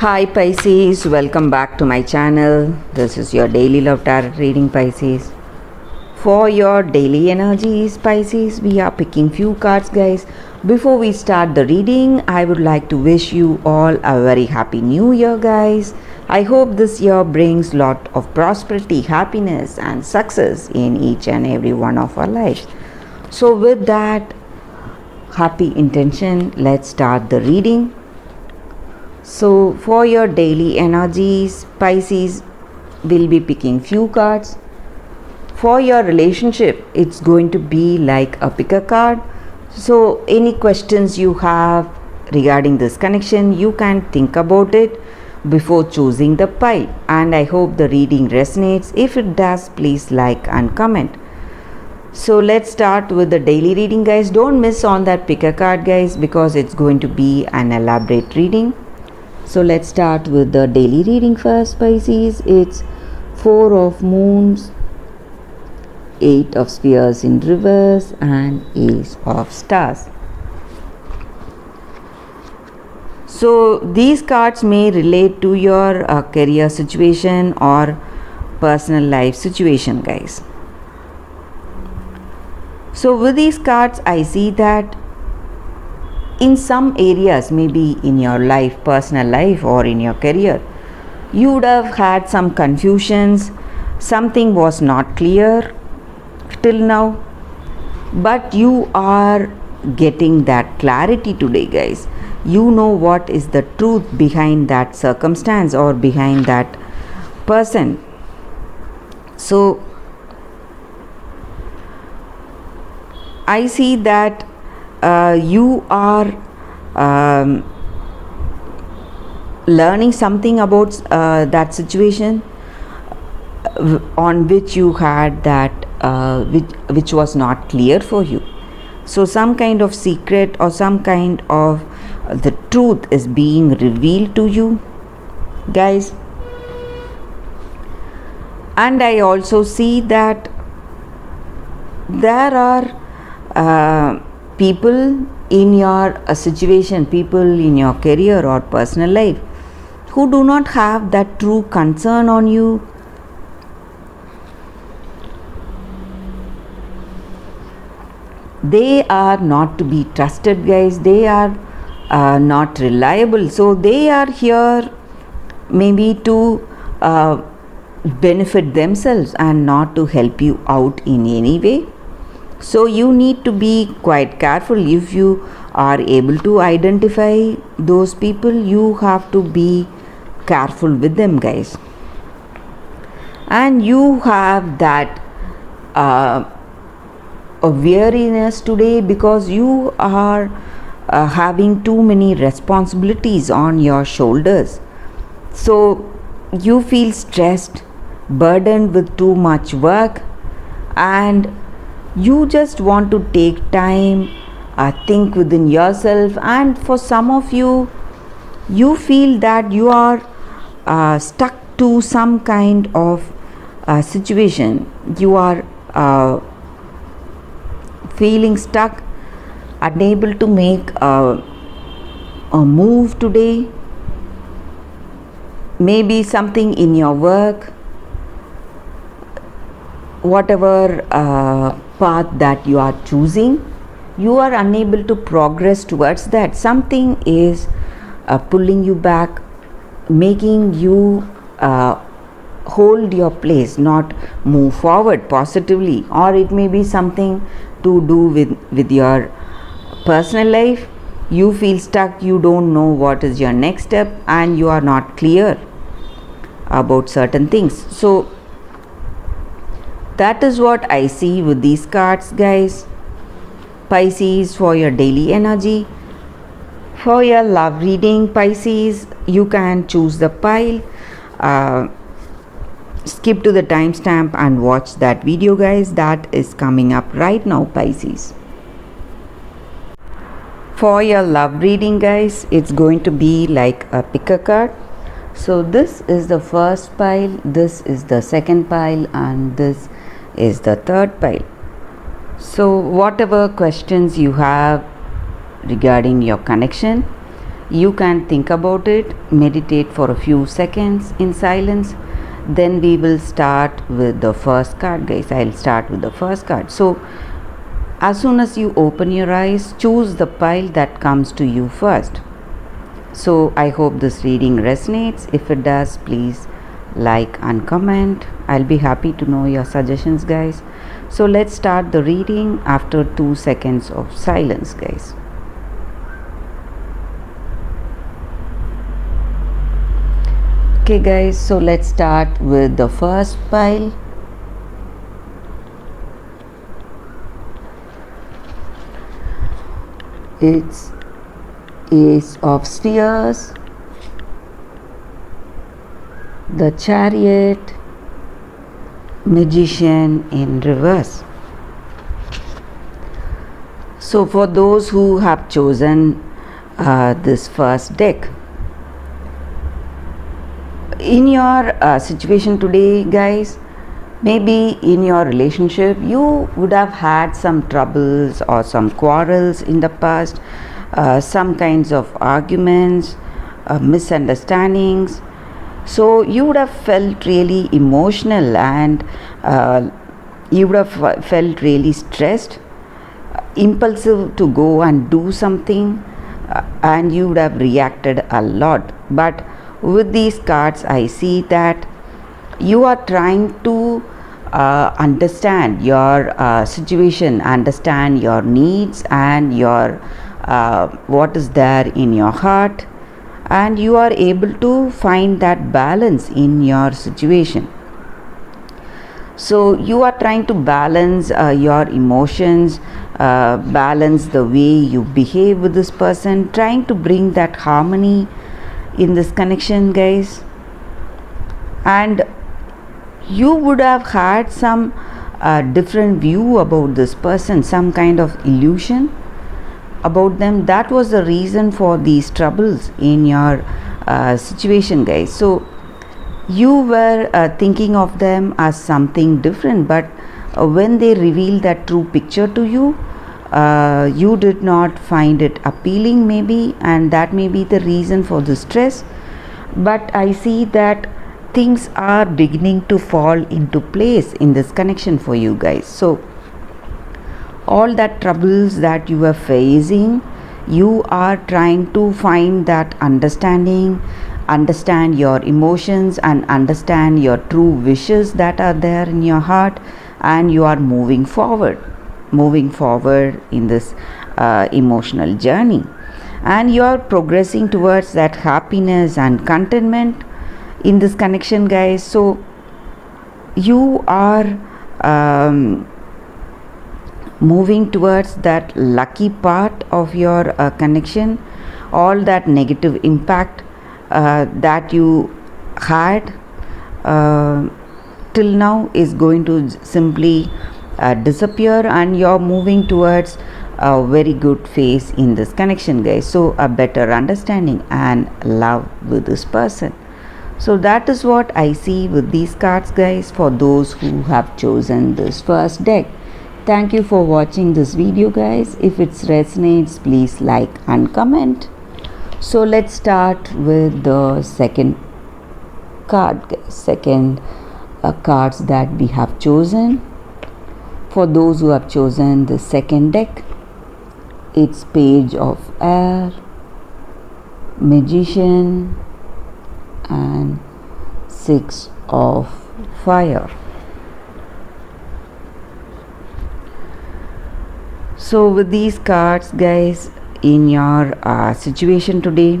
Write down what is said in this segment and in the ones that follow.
Hi Pisces, welcome back to my channel. This is your daily love tarot reading, Pisces. For your daily energies, Pisces, we are picking few cards, guys. Before we start the reading, I would like to wish you all a very happy new year, guys. I hope this year brings lot of prosperity, happiness and success in each and every one of our lives. So with that happy intention, let's start the reading. So for your daily energies, Pisces will be picking few cards. For your relationship, it's going to be like a pick a card. So any questions you have regarding this connection, you can think about it before choosing the pile. And I hope the reading resonates. If it does, please like and comment. So let's start with the daily reading, guys. Don't miss on that pick a card, guys, because it's going to be an elaborate reading. So let's start with the daily reading first, Pisces. It's 4 of moons, 8 of spheres in reverse and Ace of stars. So these cards may relate to your career situation or personal life situation, guys. So with these cards, I see that in some areas, maybe in your life, personal life or in your career, you would have had some confusions, something was not clear till now, but you are getting that clarity today, guys. You know what is the truth behind that circumstance or behind that person. So I see that you are learning something about that situation on which you had that which was not clear for you. So some kind of secret or some kind of the truth is being revealed to you, guys. And I also see that there are people in your situation, people in your career or personal life who do not have that true concern on you. They are not to be trusted, guys. They are not reliable. So they are here maybe to benefit themselves and not to help you out in any way. So you need to be quite careful. If you are able to identify those people, you have to be careful with them, guys. And you have that a weariness today because you are having too many responsibilities on your shoulders. So you feel stressed, burdened with too much work, and you just want to take time, think within yourself. And for some of you, you feel that you are stuck to some kind of situation. You are feeling stuck, unable to make a move today. Maybe something in your work, whatever path that you are choosing, you are unable to progress towards that. Something is pulling you back, making you hold your place, not move forward positively. Or it may be something to do with your personal life. You feel stuck, you don't know what is your next step, and you are not clear about certain things. So that is what I see with these cards, guys. Pisces, for your daily energy. For your love reading, Pisces, you can choose the pile. Skip to the timestamp and watch that video, guys. That is coming up right now, Pisces. For your love reading, guys, it's going to be like a pick a card. So this is the first pile, this is the second pile, and this is the third pile. So whatever questions you have regarding your connection, You can think about it, meditate for a few seconds in silence. Then we will start with the first card, guys. I'll start with the first card. So as soon as you open your eyes, choose the pile that comes to you first. So I hope this reading resonates. If it does, please like and comment. I'll be happy to know your suggestions, guys. So let's start the reading after 2 seconds of silence, guys. Okay guys, so let's start with the first pile. It's Ace of Spheres, the Chariot, Magician in reverse. So for those who have chosen this first deck, in your situation today, guys, maybe in your relationship you would have had some troubles or some quarrels in the past, some kinds of arguments, misunderstandings. So you would have felt really emotional and you would have felt really stressed, impulsive to go and do something, and you would have reacted a lot. But with these cards, I see that you are trying to understand your situation, understand your needs and your what is there in your heart, and you are able to find that balance in your situation. So you are trying to balance your emotions, balance the way you behave with this person, trying to bring that harmony in this connection, guys. And you would have had some different view about this person, some kind of illusion about them. That was the reason for these troubles in your situation, guys. So you were thinking of them as something different, but when they reveal that true picture to you, you did not find it appealing maybe, and that may be the reason for the stress. But I see that things are beginning to fall into place in this connection for you guys. So all that troubles that you were facing, you are trying to find that understanding, understand your emotions and understand your true wishes that are there in your heart, and you are moving forward in this emotional journey, and you are progressing towards that happiness and contentment in this connection, guys. So you are moving towards that lucky part of your connection. All that negative impact that you had till now is going to simply disappear, and you're moving towards a very good phase in this connection, guys. So a better understanding and love with this person. So that is what I see with these cards, guys, for those who have chosen this first deck. Thank you for watching this video, guys. If it resonates, please like and comment. So let's start with the second card, guys. Second cards that we have chosen. For those who have chosen the second deck, it's Page of Air, Magician, and Six of Fire. So with these cards, guys, in your situation today,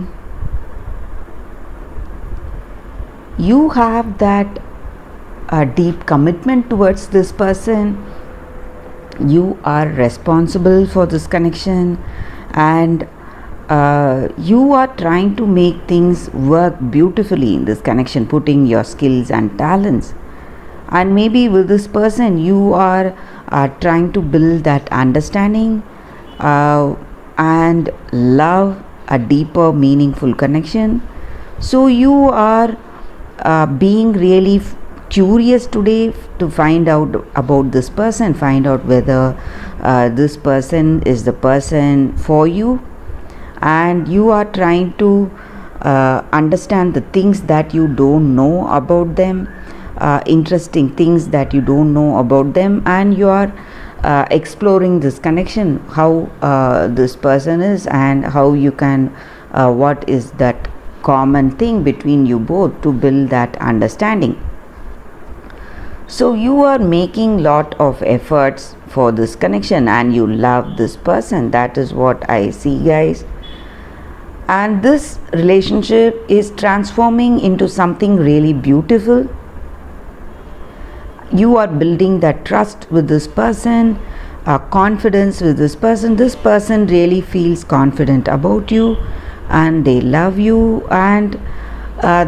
you have that deep commitment towards this person. You are responsible for this connection, and you are trying to make things work beautifully in this connection, putting your skills and talents. And maybe with this person you are trying to build that understanding and love, a deeper meaningful connection. So you are being really curious today to find out about this person, find out whether this person is the person for you, and you are trying to understand the things that you don't know about them, interesting things that you don't know about them, and you are exploring this connection, how this person is, and how you can what is that common thing between you both to build that understanding. So you are making lot of efforts for this connection and you love this person. That is what I see, guys. And this relationship is transforming into something really beautiful. You are building that trust with this person, confidence with this person. This person really feels confident about you and they love you, and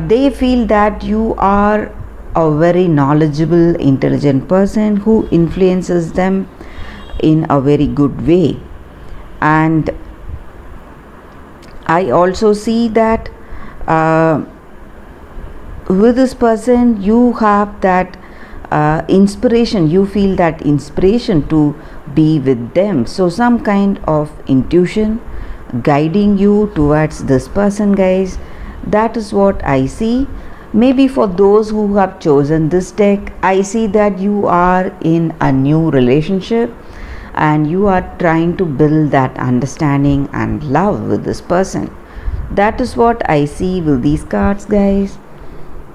they feel that you are a very knowledgeable, intelligent person who influences them in a very good way. And I also see that with this person you have that inspiration, you feel that inspiration to be with them. So some kind of intuition guiding you towards this person, guys. That is what I see. Maybe for those who have chosen this deck, I see that you are in a new relationship and you are trying to build that understanding and love with this person. That is what I see with these cards, guys.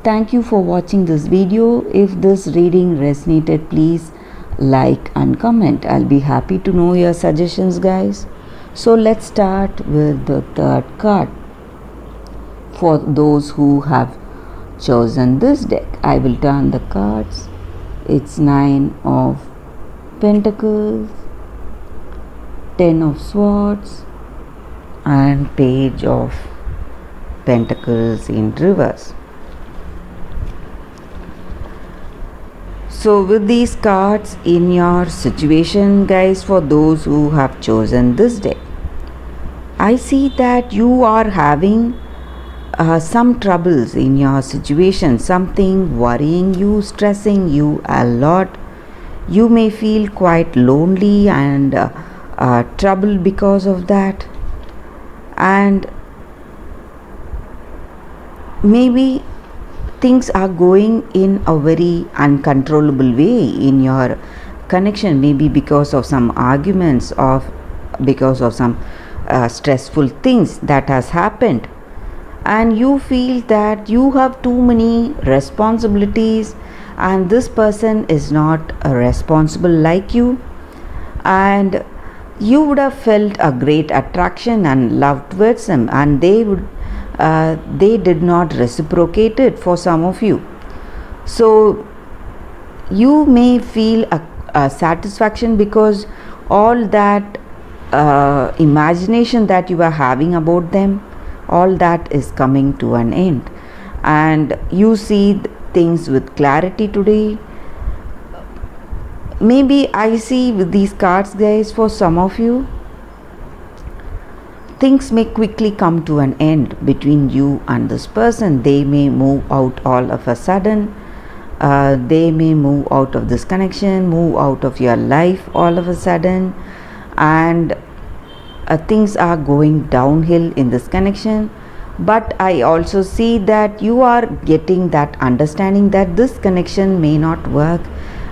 Thank you for watching this video. If this reading resonated, please like and comment. I'll be happy to know your suggestions, guys. So let's start with the third card. For those who have chosen this deck, I will turn the cards. It's 9 of Pentacles, 10 of Swords, and Page of Pentacles in reverse. So with these cards in your situation, guys, for those who have chosen this deck, I see that you are having some troubles in your situation, something worrying you, stressing you a lot. You may feel quite lonely and troubled because of that, and maybe things are going in a very uncontrollable way in your connection, maybe because of some arguments or because of some stressful things that has happened, and you feel that you have too many responsibilities and this person is not responsible like you, and you would have felt a great attraction and love towards them, and they did not reciprocate it for some of you. So you may feel a satisfaction because all that imagination that you were having about them, all that is coming to an end, and you see things with clarity today. Maybe I see with these cards, guys, for some of you, things may quickly come to an end between you and this person. They may move out all of a sudden. They may move out of this connection, move out of your life all of a sudden, and things are going downhill in this connection. But I also see that you are getting that understanding that this connection may not work,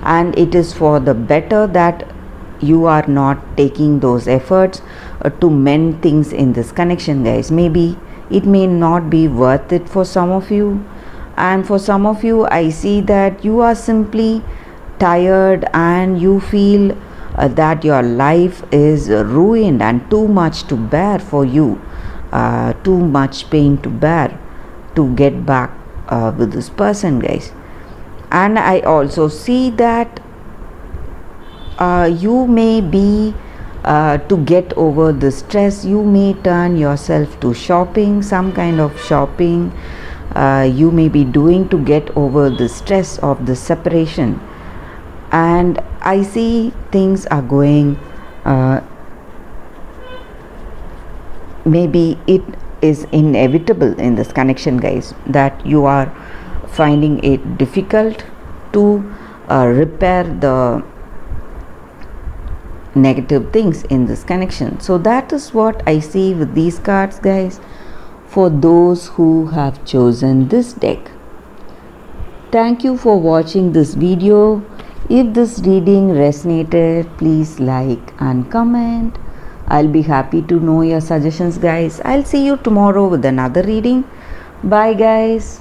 and it is for the better that you are not taking those efforts to mend things in this connection, guys. Maybe it may not be worth it for some of you, and for some of you I see that you are simply tired and you feel that your life is ruined and too much to bear for you, too much pain to bear to get back with this person, guys. And I also see that you may be to get over the stress, you may turn yourself to shopping, some kind of shopping you may be doing to get over the stress of the separation. And I see things are going maybe it is inevitable in this connection, guys, that you are finding it difficult to repair the negative things in this connection. So that is what I see with these cards, guys, for those who have chosen this deck. Thank you for watching this video. If this reading resonated, please like and comment. I'll be happy to know your suggestions, guys. I'll see you tomorrow with another reading. Bye, guys.